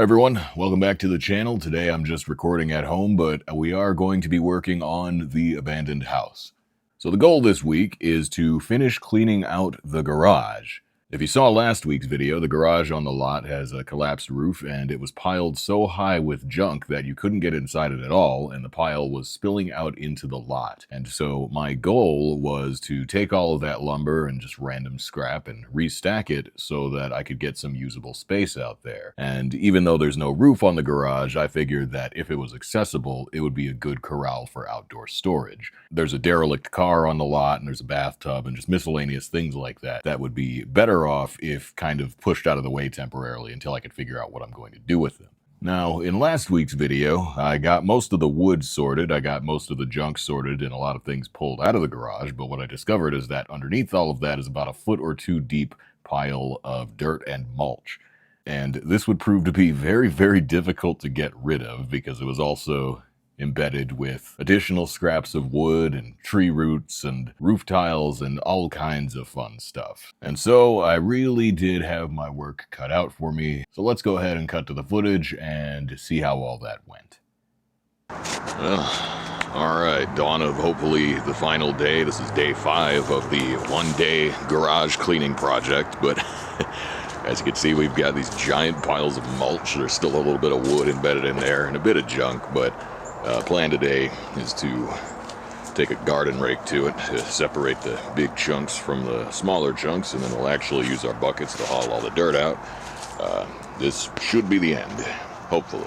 Hi everyone, welcome back to the channel. Today I'm just recording at home, but we are going to be working on the abandoned house. So the goal this week is to finish cleaning out the garage. If you saw last week's video, the garage on the lot has a collapsed roof and it was piled so high with junk that you couldn't get inside it at all, and the pile was spilling out into the lot. And so my goal was to take all of that lumber and just random scrap and restack it so that I could get some usable space out there. And even though there's no roof on the garage, I figured that if it was accessible, it would be a good corral for outdoor storage. There's a derelict car on the lot and there's a bathtub and just miscellaneous things like that that would be better off if kind of pushed out of the way temporarily until I could figure out what I'm going to do with them. Now, in last week's video, I got most of the wood sorted, I got most of the junk sorted, and a lot of things pulled out of the garage, but what I discovered is that underneath all of that is about a foot or two deep pile of dirt and mulch. And this would prove to be very, very difficult to get rid of because it was also embedded with additional scraps of wood and tree roots and roof tiles and all kinds of fun stuff. And so I really did have my work cut out for me. So let's go ahead and cut to the footage and see how all that went. Well, all right, dawn of hopefully the final day. This is day 5 of the one-day garage cleaning project, but as you can see, we've got these giant piles of mulch. There's still a little bit of wood embedded in there and a bit of junk, but plan today is to take a garden rake to it to separate the big chunks from the smaller chunks, and then we'll actually use our buckets to haul all the dirt out. This should be the end, hopefully.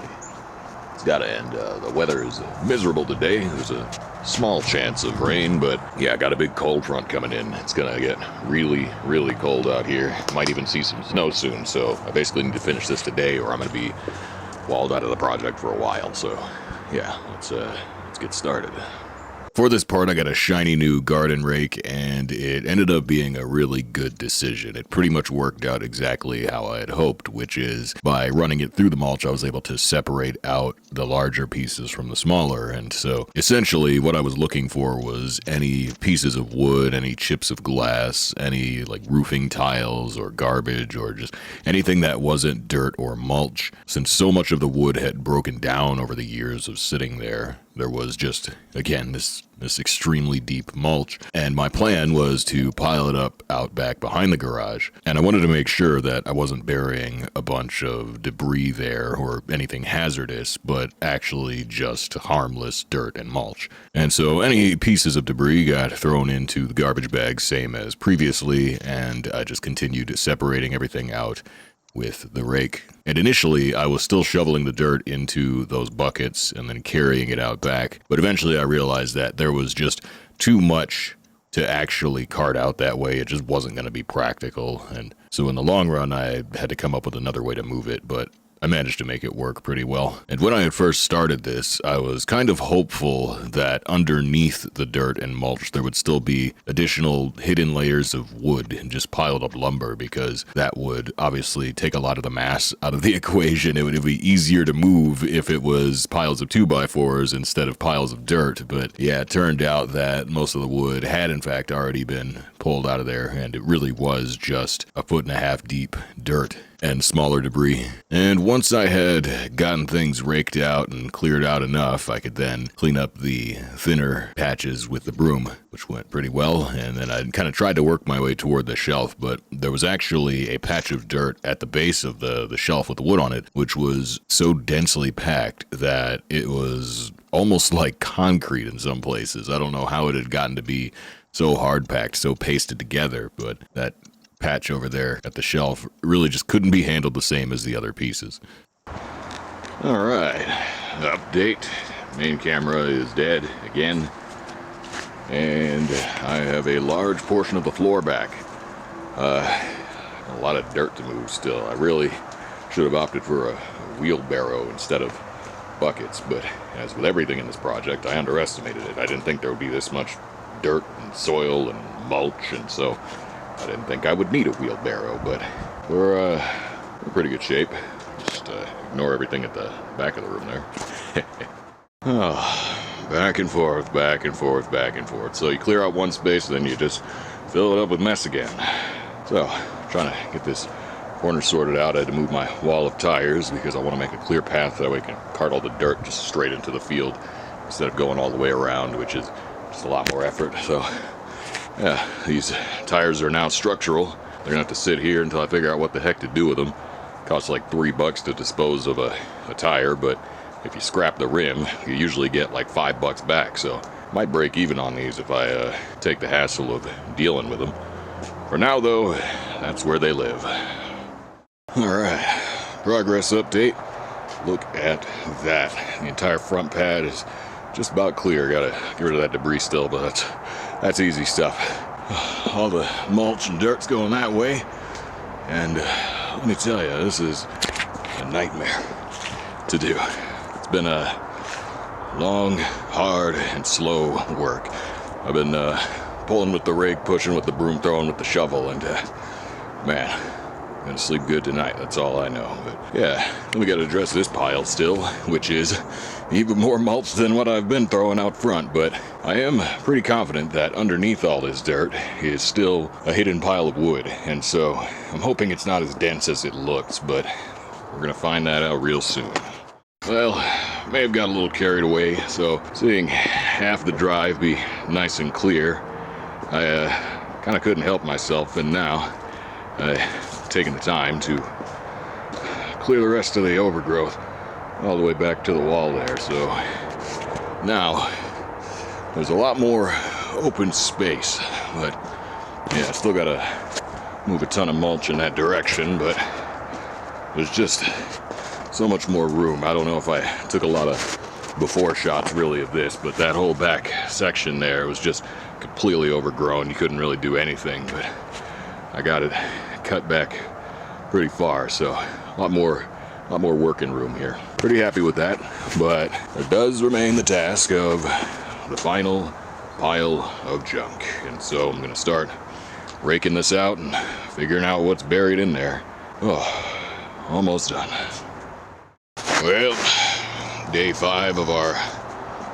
It's gotta end. The weather is miserable today. There's a small chance of rain, but yeah, got a big cold front coming in. It's gonna get really, really cold out here. Might even see some snow soon, so I basically need to finish this today or I'm gonna be walled out of the project for a while. So yeah, let's get started. For this part, I got a shiny new garden rake, and it ended up being a really good decision. It pretty much worked out exactly how I had hoped, which is by running it through the mulch, I was able to separate out the larger pieces from the smaller. And so essentially what I was looking for was any pieces of wood, any chips of glass, any like roofing tiles or garbage or just anything that wasn't dirt or mulch. Since so much of the wood had broken down over the years of sitting there, there was just, again, this extremely deep mulch, and my plan was to pile it up out back behind the garage, and I wanted to make sure that I wasn't burying a bunch of debris there or anything hazardous, but actually just harmless dirt and mulch. And so any pieces of debris got thrown into the garbage bag, same as previously, and I just continued separating everything out with the rake. And initially, I was still shoveling the dirt into those buckets and then carrying it out back, but eventually I realized that there was just too much to actually cart out that way. It just wasn't going to be practical, and so in the long run, I had to come up with another way to move it, but I managed to make it work pretty well. And when I had first started this, I was kind of hopeful that underneath the dirt and mulch there would still be additional hidden layers of wood and just piled up lumber, because that would obviously take a lot of the mass out of the equation. It would be easier to move if it was piles of 2x4s instead of piles of dirt. But yeah, it turned out that most of the wood had in fact already been pulled out of there, and it really was just 1.5 feet deep dirt and smaller debris. And once I had gotten things raked out and cleared out enough, I could then clean up the thinner patches with the broom, which went pretty well. And then I kind of tried to work my way toward the shelf, but there was actually a patch of dirt at the base of the shelf with the wood on it, which was so densely packed that it was almost like concrete in some places. I don't know how it had gotten to be so hard packed, so pasted together, but that patch over there at the shelf really just couldn't be handled the same as the other pieces. All right, update. Main camera is dead again, and I have a large portion of the floor back. A lot of dirt to move still. I really should have opted for a wheelbarrow instead of buckets, but as with everything in this project, I underestimated it. I didn't think there would be this much dirt and soil and mulch, and so I didn't think I would need a wheelbarrow, but we're in pretty good shape. Just ignore everything at the back of the room there. Oh, back and forth, back and forth, back and forth. So you clear out one space, then you just fill it up with mess again. So, trying to get this Corner sorted out. I had to move my wall of tires because I want to make a clear path that way I can cart all the dirt just straight into the field instead of going all the way around, which is just a lot more effort. So yeah, these tires are now structural. They're gonna have to sit here until I figure out what the heck to do with them. It costs like $3 to dispose of a tire, but if you scrap the rim, you usually get like $5 back. So I might break even on these if I take the hassle of dealing with them. For now though, that's where they live. Alright, progress update. Look at that. The entire front pad is just about clear. Gotta get rid of that debris still, but that's easy stuff. All the mulch and dirt's going that way. And let me tell you, this is a nightmare to do. It's been a long, hard, and slow work. I've been pulling with the rake, pushing with the broom, throwing with the shovel, and man, I'm gonna sleep good tonight, that's all I know. But yeah, then we gotta address this pile still, which is even more mulch than what I've been throwing out front, but I am pretty confident that underneath all this dirt is still a hidden pile of wood, and so I'm hoping it's not as dense as it looks, but we're gonna find that out real soon. Well, may have got a little carried away, so seeing half the drive be nice and clear, I kind of couldn't help myself, and now I've taken the time to clear the rest of the overgrowth all the way back to the wall there. So now there's a lot more open space, but yeah, still gotta move a ton of mulch in that direction, but there's just so much more room. I don't know if I took a lot of before shots really of this, but that whole back section there was just completely overgrown. You couldn't really do anything, but I got it cut back pretty far, so a lot more working room here. Pretty happy with that, but there does remain the task of the final pile of junk, and so I'm gonna start raking this out and figuring out what's buried in there. Oh, almost done. Well, day 5 of our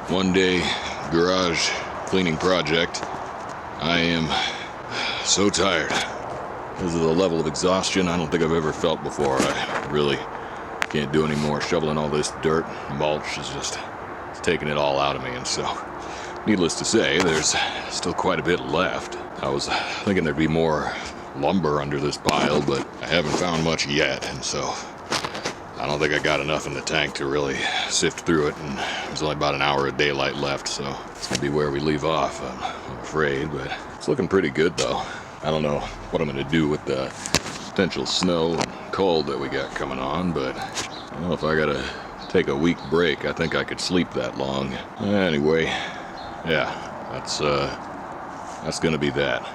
one-day garage cleaning project. I am so tired. This is a level of exhaustion I don't think I've ever felt before. I really can't do any more. Shoveling all this dirt, mulch is just taking it all out of me, and so needless to say, there's still quite a bit left. I was thinking there'd be more lumber under this pile, but I haven't found much yet, and so I don't think I got enough in the tank to really sift through it, and there's only about an hour of daylight left, so it's gonna be where we leave off, I'm afraid, but it's looking pretty good though. I don't know what I'm gonna do with the potential snow and cold that we got coming on, but I don't know if I gotta take a week break. I think I could sleep that long. Anyway, yeah, that's gonna be that.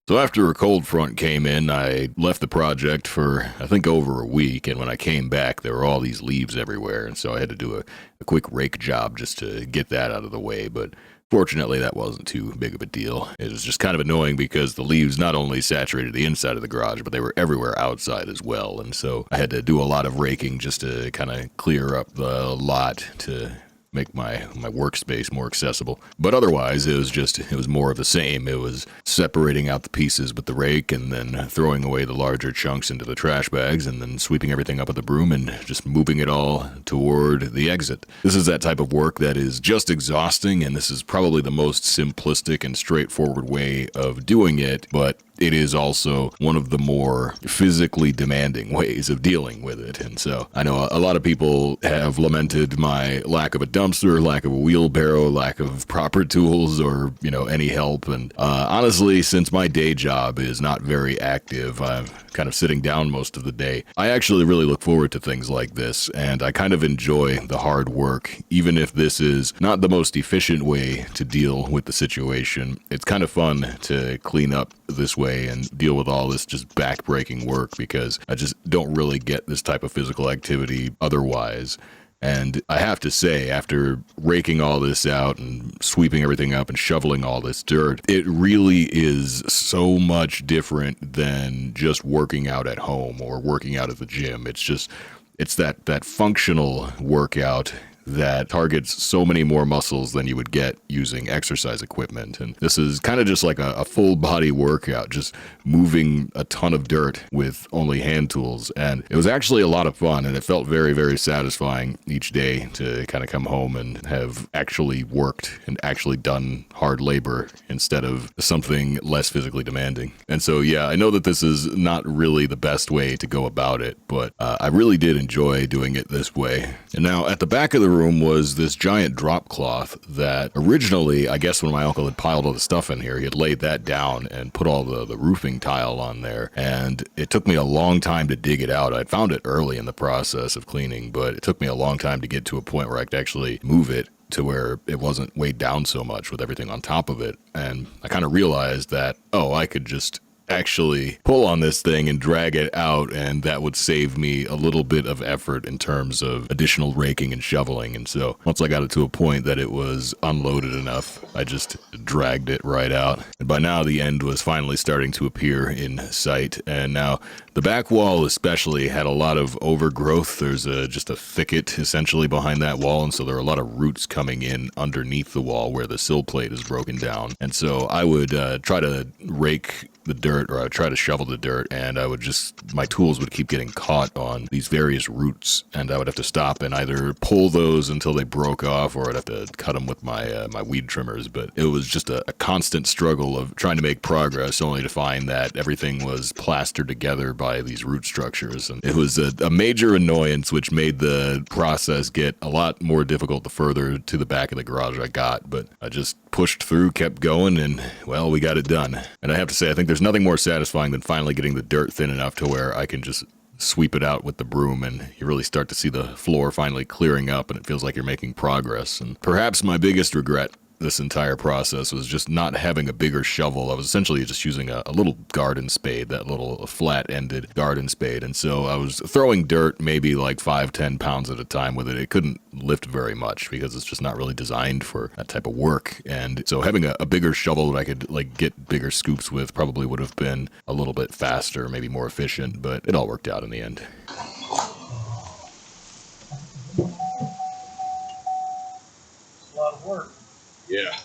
So after a cold front came in, I left the project for, I think, over a week, and when I came back, there were all these leaves everywhere, and so I had to do a quick rake job just to get that out of the way, but fortunately that wasn't too big of a deal. It was just kind of annoying because the leaves not only saturated the inside of the garage, but they were everywhere outside as well, and so I had to do a lot of raking just to kind of clear up the lot to make my workspace more accessible. But otherwise, it was more of the same. It was separating out the pieces with the rake and then throwing away the larger chunks into the trash bags and then sweeping everything up with the broom and just moving it all toward the exit. This is that type of work that is just exhausting, and this is probably the most simplistic and straightforward way of doing it, but it is also one of the more physically demanding ways of dealing with it. And so I know a lot of people have lamented my lack of a dumpster, lack of a wheelbarrow, lack of proper tools, or, any help. And honestly, since my day job is not very active, I'm kind of sitting down most of the day, I actually really look forward to things like this, and I kind of enjoy the hard work, even if this is not the most efficient way to deal with the situation. It's kind of fun to clean up this way and deal with all this just back-breaking work, because I just don't really get this type of physical activity otherwise. And I have to say, after raking all this out and sweeping everything up and shoveling all this dirt, it really is so much different than just working out at home or working out at the gym. It's that functional workout that targets so many more muscles than you would get using exercise equipment. And this is kind of just like a full body workout, just moving a ton of dirt with only hand tools. And it was actually a lot of fun, and it felt very, very satisfying each day to kind of come home and have actually worked and actually done hard labor instead of something less physically demanding. And so, yeah, I know that this is not really the best way to go about it, but I really did enjoy doing it this way. And now at the back of the room was this giant drop cloth that originally, I guess when my uncle had piled all the stuff in here, he had laid that down and put all the roofing tile on there. And it took me a long time to dig it out. I found it early in the process of cleaning, but it took me a long time to get to a point where I could actually move it to where it wasn't weighed down so much with everything on top of it. And I kind of realized that, oh, I could just actually pull on this thing and drag it out, and that would save me a little bit of effort in terms of additional raking and shoveling. And so once I got it to a point that it was unloaded enough, I just dragged it right out. And by now the end was finally starting to appear in sight. And now the back wall especially had a lot of overgrowth. There's just a thicket essentially behind that wall, and so there are a lot of roots coming in underneath the wall where the sill plate is broken down. And so I would try to rake the dirt, or I would try to shovel the dirt, and I would just, my tools would keep getting caught on these various roots, and I would have to stop and either pull those until they broke off, or I'd have to cut them with my my weed trimmers. But it was just a constant struggle of trying to make progress, only to find that everything was plastered together by these root structures. And it was a major annoyance, which made the process get a lot more difficult the further to the back of the garage I got. But I just pushed through, kept going, and well, we got it done. And I have to say, I think there's nothing more satisfying than finally getting the dirt thin enough to where I can just sweep it out with the broom, and you really start to see the floor finally clearing up, and it feels like you're making progress. And perhaps my biggest regret this entire process was just not having a bigger shovel. I was essentially just using a little garden spade, that little flat-ended garden spade. And so I was throwing dirt maybe like 5-10 pounds at a time with it. It couldn't lift very much because it's just not really designed for that type of work. And so having a bigger shovel that I could like get bigger scoops with probably would have been a little bit faster, maybe more efficient, but it all worked out in the end. A lot of work. Yeah.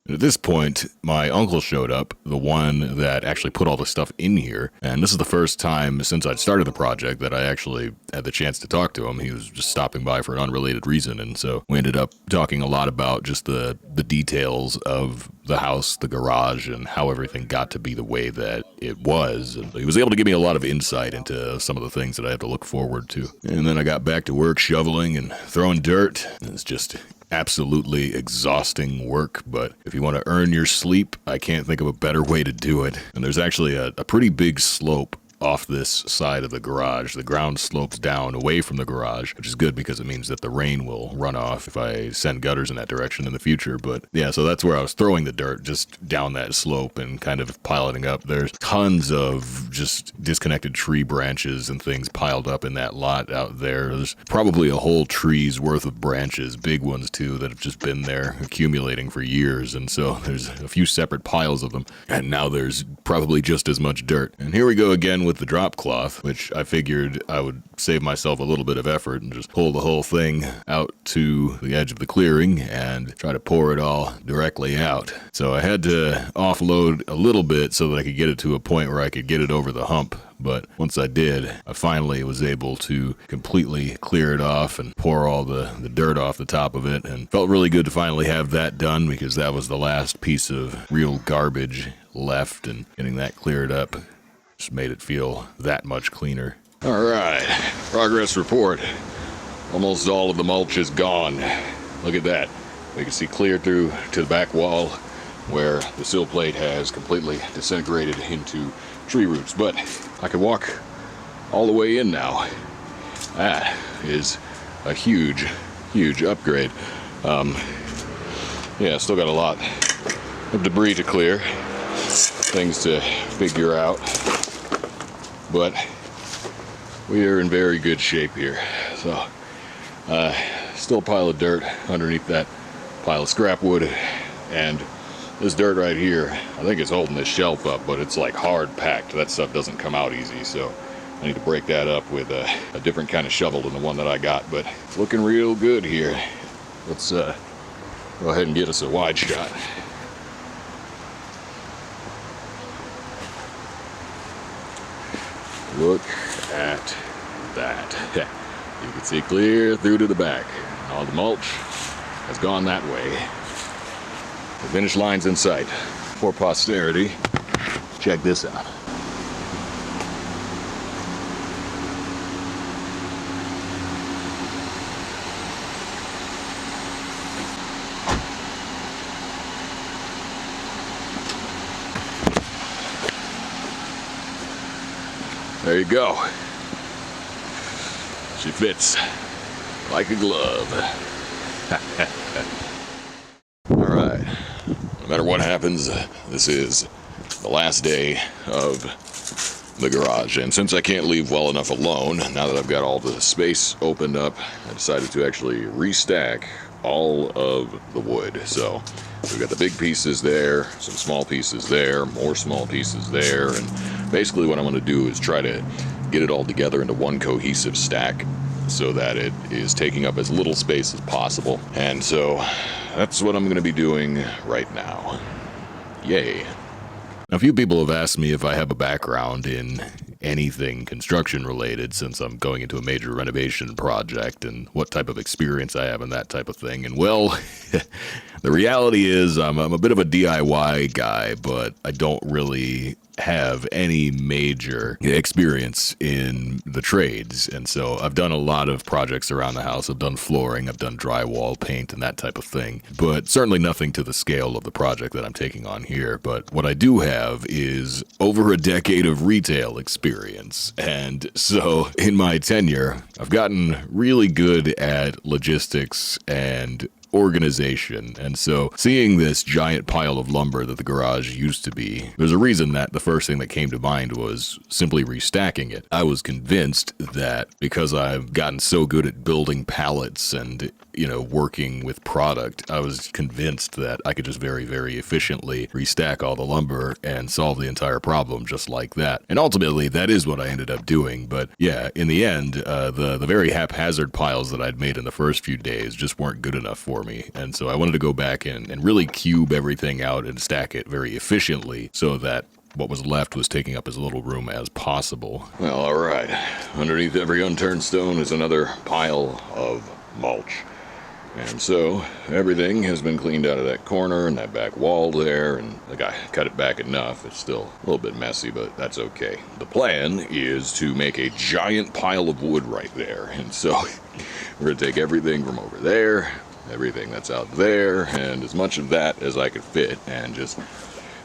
At this point, my uncle showed up, the one that actually put all the stuff in here, and this is the first time since I'd started the project that I actually had the chance to talk to him. He was just stopping by for an unrelated reason, and so we ended up talking a lot about just the details of the house, the garage, and how everything got to be the way that it was. And he was able to give me a lot of insight into some of the things that I had to look forward to. And then I got back to work shoveling and throwing dirt. It's just absolutely exhausting work, but if you want to earn your sleep, I can't think of a better way to do it. And there's actually a pretty big slope off this side of the garage. The ground slopes down away from the garage, which is good because it means that the rain will run off if I send gutters in that direction in the future. But yeah, so that's where I was throwing the dirt, just down that slope and kind of piloting up. There's tons of just disconnected tree branches and things piled up in that lot out there. There's probably a whole tree's worth of branches, big ones too, that have just been there accumulating for years. And so there's a few separate piles of them, and now there's probably just as much dirt. And here we go again with the drop cloth, which I figured I would save myself a little bit of effort and just pull the whole thing out to the edge of the clearing and try to pour it all directly out. So I had to offload a little bit so that I could get it to a point where I could get it over the hump. But once I did, I finally was able to completely clear it off and pour all the dirt off the top of it, and felt really good to finally have that done because that was the last piece of real garbage left, and getting that cleared up just made it feel that much cleaner. All right, progress report. Almost all of the mulch is gone. Look at that. We can see clear through to the back wall where the sill plate has completely disintegrated into tree roots, but I can walk all the way in now. That is a huge upgrade. Yeah, still got a lot of debris to clear, things to figure out, but we are in very good shape here. So still a pile of dirt underneath that pile of scrap wood, and this dirt right here, I think it's holding this shelf up, but it's like hard packed. That stuff doesn't come out easy, so I need to break that up with a different kind of shovel than the one that I got, but it's looking real good here. Let's go ahead and get us a wide shot. Look at that. You can see clear through to the back. All the mulch has gone that way. The finish line's in sight. For posterity, check this out. There you go. She fits like a glove. All right. No matter what happens, this is the last day of the garage. And since I can't leave well enough alone, now that I've got all the space opened up, I decided to actually restack all of the wood. So we've got the big pieces there, some small pieces there, more small pieces there, and basically what I'm going to do is try to get it all together into one cohesive stack so that it is taking up as little space as possible. And so that's what I'm going to be doing right now. Yay. Now, a few people have asked me if I have a background in anything construction related, since I'm going into a major renovation project, and what type of experience I have in that type of thing. And well, the reality is I'm a bit of a DIY guy, but I don't really have any major experience in the trades. And so I've done a lot of projects around the house. I've done flooring, I've done drywall, paint, and that type of thing, but certainly nothing to the scale of the project that I'm taking on here. But what I do have is over a decade of retail experience. And so in my tenure, I've gotten really good at logistics and organization. And so seeing this giant pile of lumber that the garage used to be, there's a reason that the first thing that came to mind was simply restacking it. I was convinced that because I've gotten so good at building pallets and, working with product, I was convinced that I could just very, very efficiently restack all the lumber and solve the entire problem just like that. And ultimately, that is what I ended up doing. But yeah, in the end, the very haphazard piles that I'd made in the first few days just weren't good enough for me. And so I wanted to go back and really cube everything out and stack it very efficiently so that what was left was taking up as little room as possible. Well, all right. Underneath every unturned stone is another pile of mulch. And so everything has been cleaned out of that corner and that back wall there, and the guy cut it back enough. It's still a little bit messy, but that's okay. The plan is to make a giant pile of wood right there. And so we're going to take everything from over there, everything that's out there, and as much of that as I could fit, and just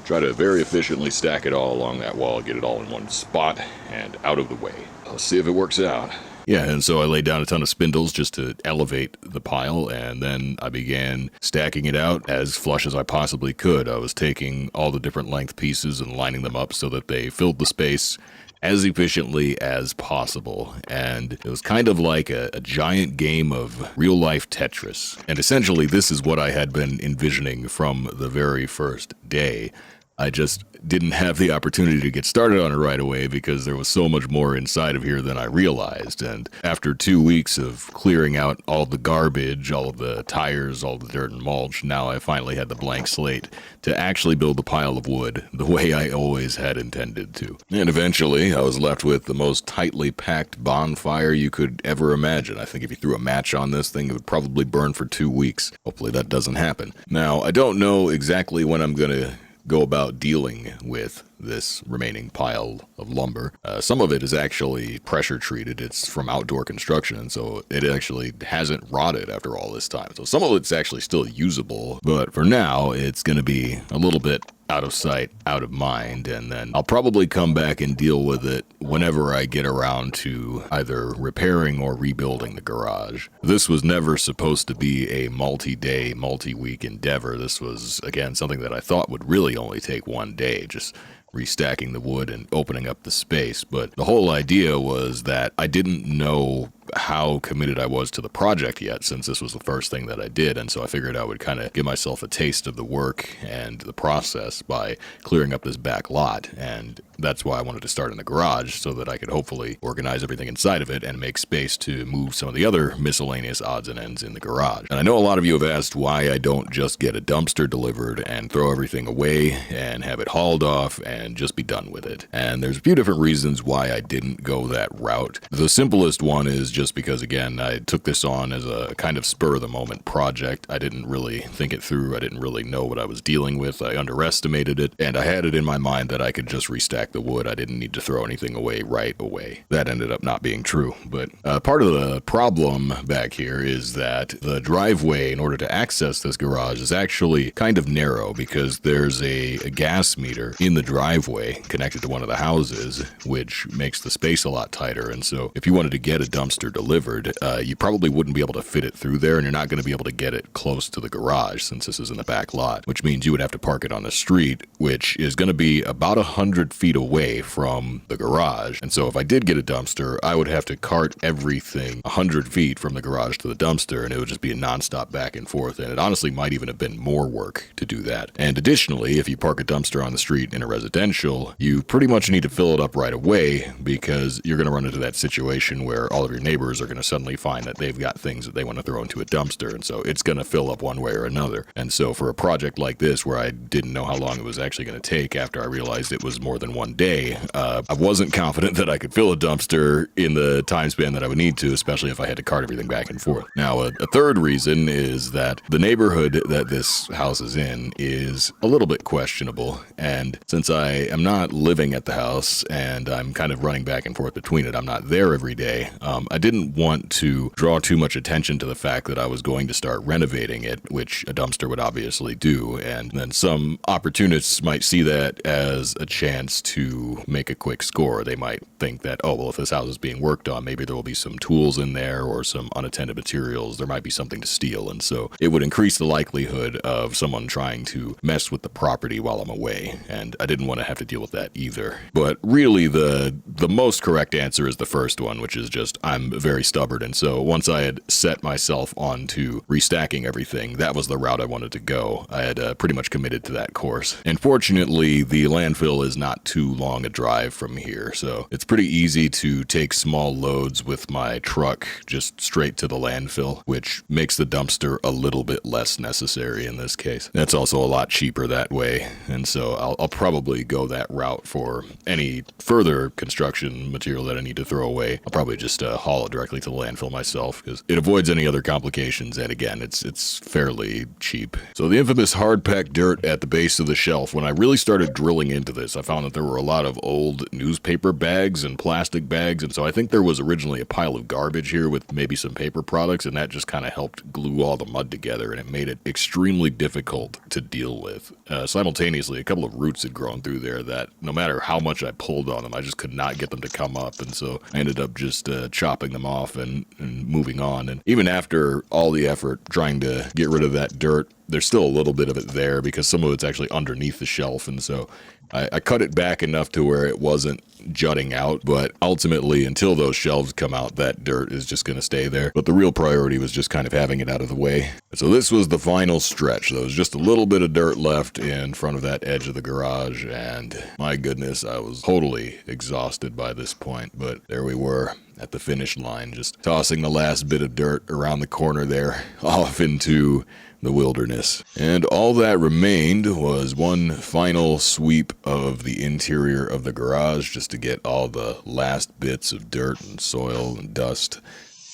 try to very efficiently stack it all along that wall, get it all in one spot and out of the way. Let's see if it works out. Yeah, and so I laid down a ton of spindles just to elevate the pile, and then I began stacking it out as flush as I possibly could. I was taking all the different length pieces and lining them up so that they filled the space as efficiently as possible. And it was kind of like a giant game of real-life Tetris. And essentially, this is what I had been envisioning from the very first day. I just didn't have the opportunity to get started on it right away because there was so much more inside of here than I realized. And after 2 weeks of clearing out all the garbage, all of the tires, all the dirt and mulch, now I finally had the blank slate to actually build the pile of wood the way I always had intended to. And eventually I was left with the most tightly packed bonfire you could ever imagine. I think if you threw a match on this thing, it would probably burn for 2 weeks. Hopefully that doesn't happen. Now, I don't know exactly when I'm gonna go about dealing with this remaining pile of lumber. Some of it is actually pressure treated. It's from outdoor construction, so it actually hasn't rotted after all this time. So some of it's actually still usable, but for now, it's going to be a little bit out of sight, out of mind, and then I'll probably come back and deal with it whenever I get around to either repairing or rebuilding the garage. This was never supposed to be a multi-day, multi-week endeavor. This was, again, something that I thought would really only take 1 day, just restacking the wood and opening up the space. But the whole idea was that I didn't know how committed I was to the project yet, since this was the first thing that I did, and so I figured I would kind of give myself a taste of the work and the process by clearing up this back lot, and that's why I wanted to start in the garage, so that I could hopefully organize everything inside of it and make space to move some of the other miscellaneous odds and ends in the garage. And I know a lot of you have asked why I don't just get a dumpster delivered and throw everything away and have it hauled off and just be done with it. And there's a few different reasons why I didn't go that route. The simplest one is just because, again, I took this on as a kind of spur-of-the-moment project. I didn't really think it through. I didn't really know what I was dealing with. I underestimated it, and I had it in my mind that I could just restack the wood. I didn't need to throw anything away right away. That ended up not being true. But part of the problem back here is that the driveway, in order to access this garage, is actually kind of narrow because there's a gas meter in the driveway connected to one of the houses, which makes the space a lot tighter. And so if you wanted to get a dumpster delivered, you probably wouldn't be able to fit it through there, and you're not going to be able to get it close to the garage since this is in the back lot, which means you would have to park it on the street, which is going to be about 100 feet away from the garage. And so if I did get a dumpster, I would have to cart everything 100 feet from the garage to the dumpster, and it would just be a nonstop back and forth, and it honestly might even have been more work to do that. And additionally, if you park a dumpster on the street in a residential, you pretty much need to fill it up right away, because you're going to run into that situation where all of your neighbors are going to suddenly find that they've got things that they want to throw into a dumpster, and so it's going to fill up one way or another. And so for a project like this, where I didn't know how long it was actually going to take after I realized it was more than one day, I wasn't confident that I could fill a dumpster in the time span that I would need to, especially if I had to cart everything back and forth. Now, a third reason is that the neighborhood that this house is in is a little bit questionable, and since I am not living at the house and I'm kind of running back and forth between it, I'm not there every day, I didn't want to draw too much attention to the fact that I was going to start renovating it, which a dumpster would obviously do, and then some opportunists might see that as a chance to make a quick score. They might think that, oh, well, if this house is being worked on, maybe there will be some tools in there or some unattended materials. There might be something to steal, and so it would increase the likelihood of someone trying to mess with the property while I'm away, and I didn't want to have to deal with that either. But really, the most correct answer is the first one, which is just I'm very stubborn, and so once I had set myself on to restacking everything, that was the route I wanted to go. I had pretty much committed to that course. And fortunately, the landfill is not too long a drive from here, so it's pretty easy to take small loads with my truck just straight to the landfill, which makes the dumpster a little bit less necessary in this case. That's also a lot cheaper that way, and so I'll probably go that route for any further construction material that I need to throw away. I'll probably just haul it directly to the landfill myself, because it avoids any other complications, and again, it's fairly cheap. So the infamous hard-packed dirt at the base of the shelf, when I really started drilling into this, I found that there were a lot of old newspaper bags and plastic bags, and so I think there was originally a pile of garbage here with maybe some paper products, and that just kind of helped glue all the mud together, and it made it extremely difficult to deal with. Simultaneously, a couple of roots had grown through there that no matter how much I pulled on them, I just could not get them to come up, and so I ended up just chopping them off and moving on. And even after all the effort trying to get rid of that dirt, there's still a little bit of it there because some of it's actually underneath the shelf, and so I cut it back enough to where it wasn't jutting out, but ultimately, until those shelves come out, that dirt is just going to stay there. But the real priority was just kind of having it out of the way. So this was the final stretch. There was just a little bit of dirt left in front of that edge of the garage, and my goodness, I was totally exhausted by this point, but there we were at the finish line, just tossing the last bit of dirt around the corner there, off into the wilderness. And all that remained was one final sweep of the interior of the garage, just to get all the last bits of dirt and soil and dust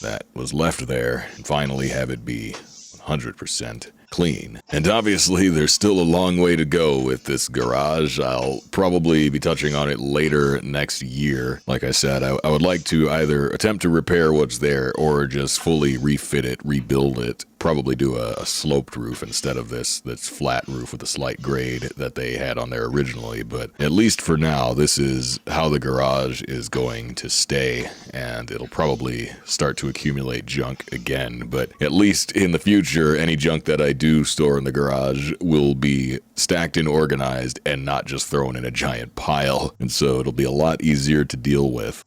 that was left there, and finally have it be 100% clean. And obviously there's still a long way to go with this garage. I'll probably be touching on it later next year. Like I said, I would like to either attempt to repair what's there or just fully refit it, rebuild it, probably do a sloped roof instead of this flat roof with a slight grade that they had on there originally. But at least for now, this is how the garage is going to stay, and it'll probably start to accumulate junk again. But at least in the future, any junk that I do store in the garage will be stacked and organized and not just thrown in a giant pile. And so it'll be a lot easier to deal with.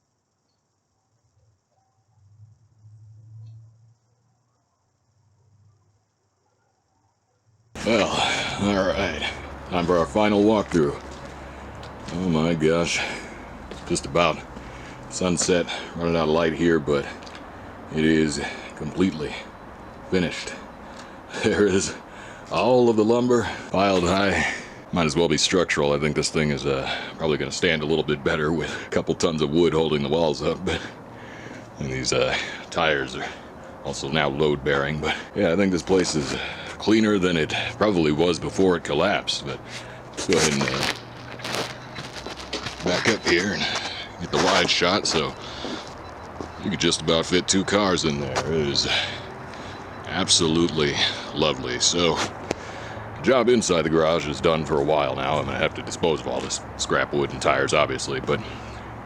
Well, alright. Time for our final walkthrough. Oh my gosh. Just about sunset. Running out of light here, but it is completely finished. There is all of the lumber piled high. Might as well be structural. I think this thing is probably going to stand a little bit better with a couple tons of wood holding the walls up. But and these tires are also now load bearing. But yeah, I think this place is cleaner than it probably was before it collapsed. But let's go ahead and back up here and get the wide shot so you could just about fit 2 cars in there. It is absolutely lovely. So the job inside the garage is done for a while now. I'm going to have to dispose of all this scrap wood and tires, obviously, but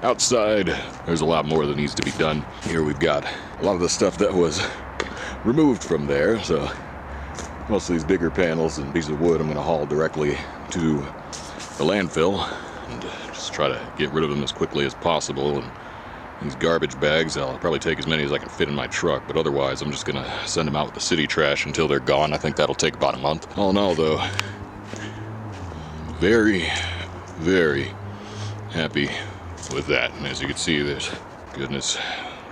outside there's a lot more that needs to be done. Here we've got a lot of the stuff that was removed from there, so most of these bigger panels and pieces of wood I'm going to haul directly to the landfill and just try to get rid of them as quickly as possible. And these garbage bags, I'll probably take as many as I can fit in my truck, but otherwise I'm just gonna send them out with the city trash until they're gone. I think that'll take about a month. All in all though, very, very happy with that. And as you can see, there's, goodness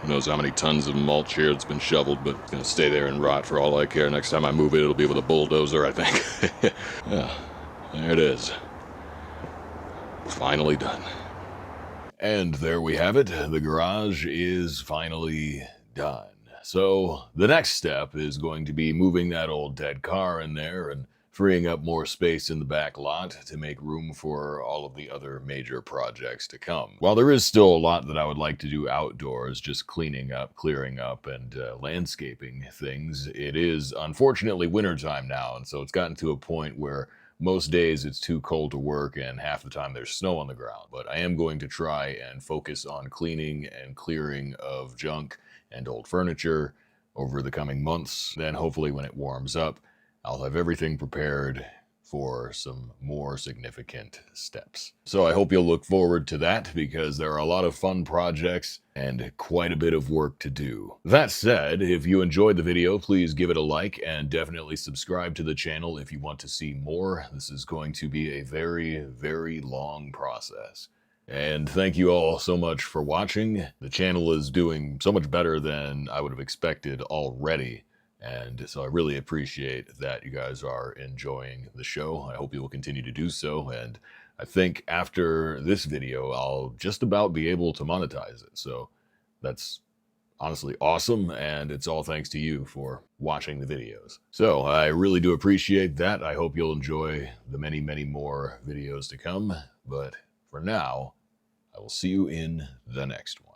knows how many tons of mulch here that's been shoveled, but it's gonna stay there and rot for all I care. Next time I move it, it'll be with a bulldozer, I think. Yeah, there it is. Finally done. And there we have it. The garage is finally done. So the next step is going to be moving that old dead car in there and freeing up more space in the back lot to make room for all of the other major projects to come. While there is still a lot that I would like to do outdoors, just cleaning up, clearing up, and landscaping things, it is unfortunately wintertime now, and so it's gotten to a point where most days it's too cold to work and half the time there's snow on the ground. But I am going to try and focus on cleaning and clearing of junk and old furniture over the coming months. Then hopefully when it warms up, I'll have everything prepared for some more significant steps. So I hope you'll look forward to that because there are a lot of fun projects and quite a bit of work to do. That said, if you enjoyed the video, please give it a like and definitely subscribe to the channel if you want to see more. This is going to be a very, very long process. And thank you all so much for watching. The channel is doing so much better than I would have expected already. And so I really appreciate that you guys are enjoying the show. I hope you will continue to do so. And I think after this video, I'll just about be able to monetize it. So that's honestly awesome. And it's all thanks to you for watching the videos. So I really do appreciate that. I hope you'll enjoy the many, many more videos to come. But for now, I will see you in the next one.